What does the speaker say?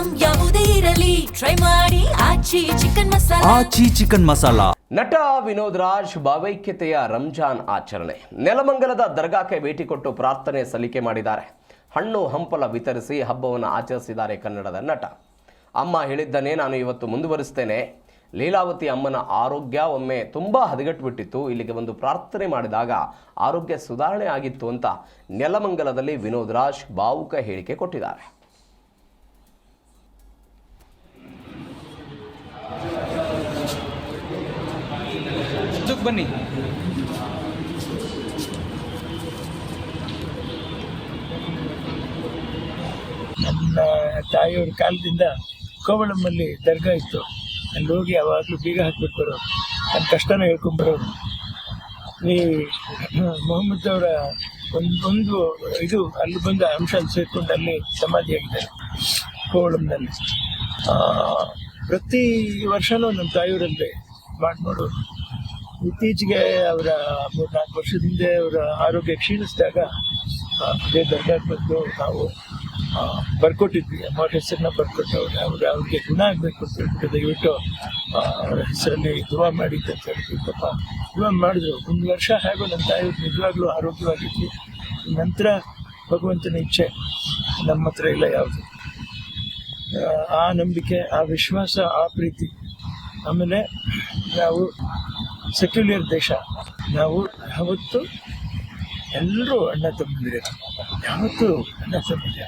Item ಯಾವುದೇ ಇರಲಿ try ಮಾಡಿ ಆಚಿ ಚಿಕನ್ ಮಸಾಲಾ. ನಟ ವಿನೋದ್ ರಾಜ್ ಭಾವೈಕ್ಯತೆಯ ರಂಜಾನ್ ಆಚರಣೆ. ನೆಲಮಂಗಲದ ದರ್ಗಾಕ್ಕೆ ಭೇಟಿ ಕೊಟ್ಟು ಪ್ರಾರ್ಥನೆ ಸಲ್ಲಿಕೆ ಮಾಡಿದ್ದಾರೆ. ಹಣ್ಣು ಹಂಪಲ ವಿತರಿಸಿ ಹಬ್ಬವನ್ನು ಆಚರಿಸಿದ್ದಾರೆ ಕನ್ನಡದ ನಟ. ಅಮ್ಮ ಹೇಳಿದ್ದನ್ನೇ ನಾನು ಇವತ್ತು ಮುಂದುವರಿಸ್ತೇನೆ. ಲೀಲಾವತಿ ಅಮ್ಮನ ಆರೋಗ್ಯ ಒಮ್ಮೆ ತುಂಬ ಹದಗೆಟ್ಟುಬಿಟ್ಟಿತ್ತು. ಇಲ್ಲಿಗೆ ಒಂದು ಪ್ರಾರ್ಥನೆ ಮಾಡಿದಾಗ ಆರೋಗ್ಯ ಸುಧಾರಣೆ ಆಗಿತ್ತು ಅಂತ ನೆಲಮಂಗಲದಲ್ಲಿ ವಿನೋದ್ ರಾಜ್ ಭಾವುಕ ಹೇಳಿಕೆ ಕೊಟ್ಟಿದ್ದಾರೆ. ಬನ್ನಿ. ನನ್ನ ತಾಯಿಯವ್ರ ಕಾಲದಿಂದ ಕೋವಳಮ್ಮಲ್ಲಿ ದರ್ಗಾ ಇತ್ತು. ಅಲ್ಲಿ ಹೋಗಿ ಯಾವಾಗಲೂ ಬೀಗ ಹಾಕ್ಬಿಟ್ಟು ಬರೋರು, ನನ್ನ ಕಷ್ಟನ ಹೇಳ್ಕೊಂಬರೋರು. ಈ ಮೊಹಮ್ಮದ್ ಅವರ ಒಂದು ಇದು ಅಲ್ಲಿ ಬಂದ ಅಂಶ ಸೇರ್ಕೊಂಡು ಅಲ್ಲಿ ಸಮಾಧಿಯಾಗಿದ್ದಾರೆ ಕೋವಳಂನಲ್ಲಿ. ಪ್ರತಿ ವರ್ಷನೂ ನಮ್ಮ ತಾಯಿಯವರಲ್ಲಿ ನೋಡೋರು. ಇತ್ತೀಚೆಗೆ ಅವರ 3-4 ವರ್ಷದ ಹಿಂದೆ ಅವರ ಆರೋಗ್ಯ ಕ್ಷೀಣಿಸಿದಾಗ ಅದೇ ದರ್ಗಾಕ್ಕೆ ಬಂದು ನಾವು ಬರ್ಕೊಟ್ಟಿದ್ವಿ. ಅವ್ರ ಹೆಸರನ್ನ ಬರ್ಕೊಟ್ಟು ಅವ್ರಿಗೆ ಗುಣ ಆಗಬೇಕು ಅಂತ ಹೇಳ್ಬಿಟ್ಟು ದಯವಿಟ್ಟು ಅವರ ಹೆಸರಲ್ಲಿ ದುವಾ ಮಾಡಿ ಅಂತ ಹೇಳ್ತೀವಿ. ಪಾಪ ದುವಾ ಮಾಡಿದ್ರು. 1 ವರ್ಷ ಹೇಗೋ ನನ್ನ ತಾಯಿಯವ್ರು ನಿಜವಾಗ್ಲೂ ಆರೋಗ್ಯವಾಗಿದ್ವಿ. ನಂತರ ಭಗವಂತನ ಇಚ್ಛೆ ನಮ್ಮ ಹತ್ರ ಇಲ್ಲ ಯಾವುದು. ಆ ನಂಬಿಕೆ, ಆ ವಿಶ್ವಾಸ, ಆ ಪ್ರೀತಿ. ಆಮೇಲೆ ನಾವು ಸೆಕ್ಯುಲರ್ ದೇಶ, ನಾವು ಯಾವತ್ತು ಎಲ್ಲರೂ ಅಣ್ಣ ತಮ್ಮಂದಿರೇ, ಯಾವತ್ತೂ ಅಣ್ಣ ತಮ್ಮಂದಿರೇ.